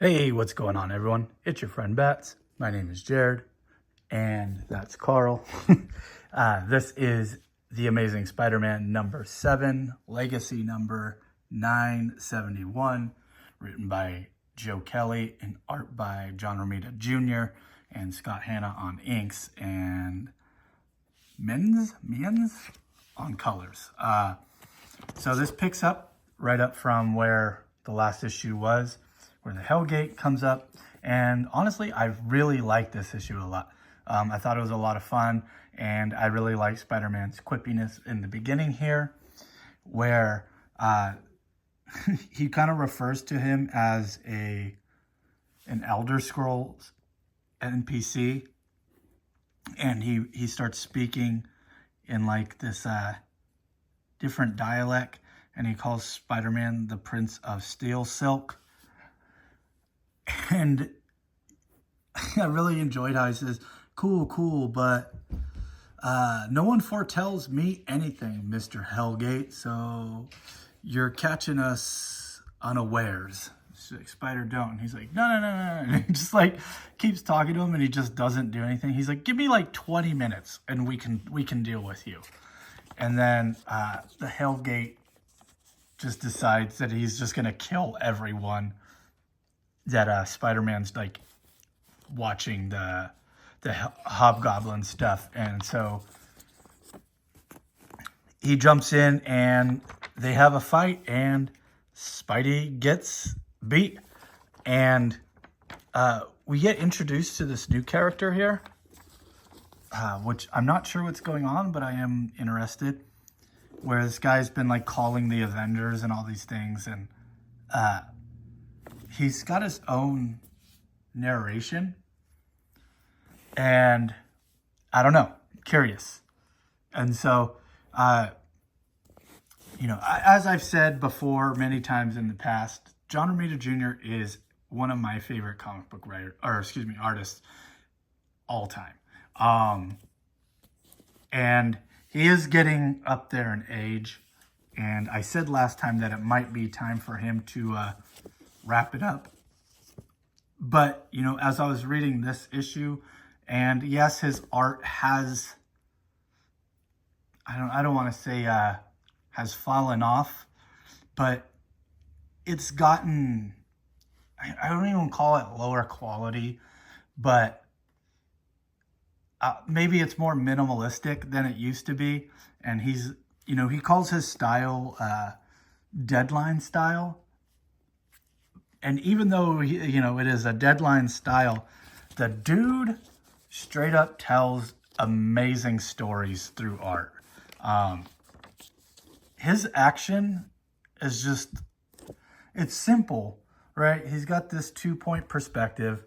Hey, what's going on, everyone? It's your friend Bats. My name is Jared, and that's Carl. This is The Amazing Spider-Man number 7, legacy number 971, written by Joe Kelly and art by John Romita Jr. and Scott Hanna on inks and Men's on colors. So this picks up right up from where the last issue was, where the Hellgate comes up. And honestly, I really liked this issue a lot. I thought it was a lot of fun, and I really liked Spider-Man's quippiness in the beginning here, where he kind of refers to him as an Elder Scrolls NPC, and he starts speaking in like this different dialect, and he calls Spider-Man the Prince of Steel Silk. And I really enjoyed how he says, cool, but no one foretells me anything, Mr. Hellgate, so you're catching us unawares. Like, Spider don't. And he's like, no. And he just like keeps talking to him, and he just doesn't do anything. He's like, give me like 20 minutes and we can deal with you. And then the Hellgate just decides that he's just gonna kill everyone that Spider-Man's like watching the Hobgoblin stuff. And so he jumps in and they have a fight, and Spidey gets beat. And we get introduced to this new character here, which I'm not sure what's going on, but I am interested. Where this guy's been like calling the Avengers and all these things, and he's got his own narration, and I don't know, curious. And so, as I've said before many times in the past, John Romita Jr. is one of my favorite comic book artists all time. And he is getting up there in age, and I said last time that it might be time for him to wrap it up. But, as I was reading this issue, and yes, his art has, I don't want to say has fallen off, but it's gotten, I don't even call it lower quality, but maybe it's more minimalistic than it used to be. And he's, he calls his style deadline style. And even though, it is a deadline style, the dude straight up tells amazing stories through art. His action is just, it's simple, right? He's got this 2-point perspective,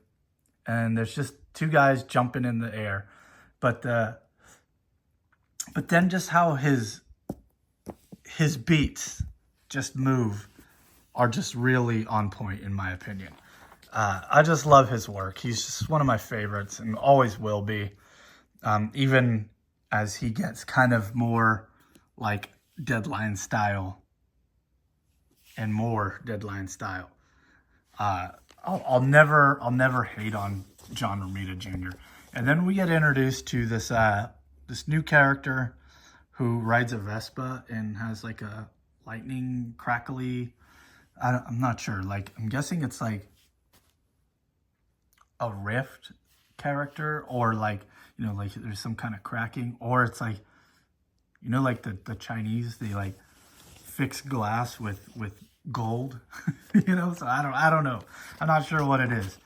and there's just two guys jumping in the air. But then just how his beats just move are just really on point, in my opinion. I just love his work. He's just one of my favorites and always will be. Even as he gets kind of more like deadline style and more deadline style. I'll never hate on John Romita Jr. And then we get introduced to this this new character who rides a Vespa and has like a lightning crackly, I'm not sure, like I'm guessing it's like a rift character, or like, like there's some kind of cracking, or it's like, like the Chinese, they like fix glass with gold, so I don't know. I'm not sure what it is,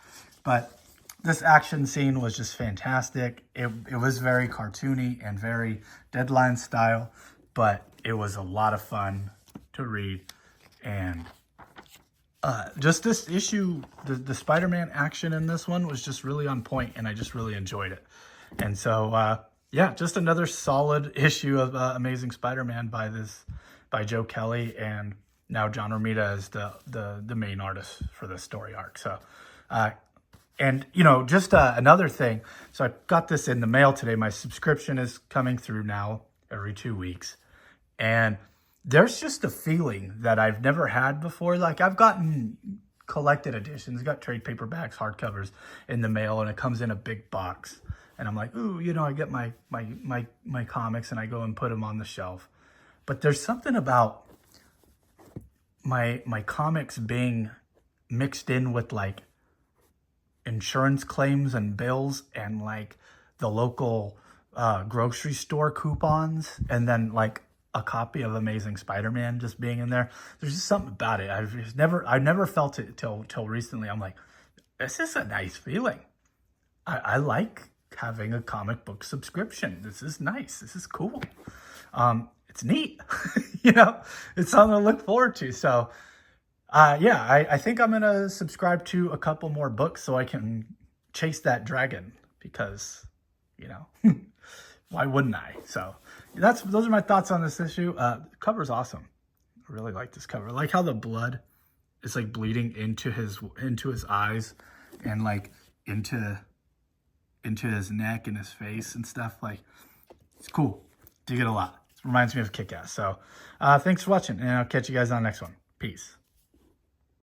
but this action scene was just fantastic. It was very cartoony and very deadline style, but it was a lot of fun to read. And just this issue, the Spider-Man action in this one was just really on point, and I just really enjoyed it. And so, yeah, just another solid issue of Amazing Spider-Man by Joe Kelly, and now John Romita is the main artist for this story arc. So, and, just another thing. So I got this in the mail today. My subscription is coming through now every 2 weeks. And there's just a feeling that I've never had before. Like, I've gotten collected editions. Got trade paperbacks, hardcovers in the mail, and it comes in a big box. And I'm like, ooh, you know, I get my comics and I go and put them on the shelf. But there's something about my comics being mixed in with like insurance claims and bills and like the local grocery store coupons, and then like a copy of Amazing Spider-Man just being in there. There's just something about it. I've never felt it till recently. I'm like, this is a nice feeling. I like having a comic book subscription. This is nice. This is cool. It's neat. You know, it's something to look forward to. So yeah, I think I'm gonna subscribe to a couple more books so I can chase that dragon, because, you know, why wouldn't I? So those are my thoughts on this issue. The cover's awesome. I really like this cover. I like how the blood is like bleeding into his eyes and like into his neck and his face and stuff. Like, it's cool. Dig it a lot. It reminds me of Kick-Ass. So thanks for watching, and I'll catch you guys on the next one. Peace.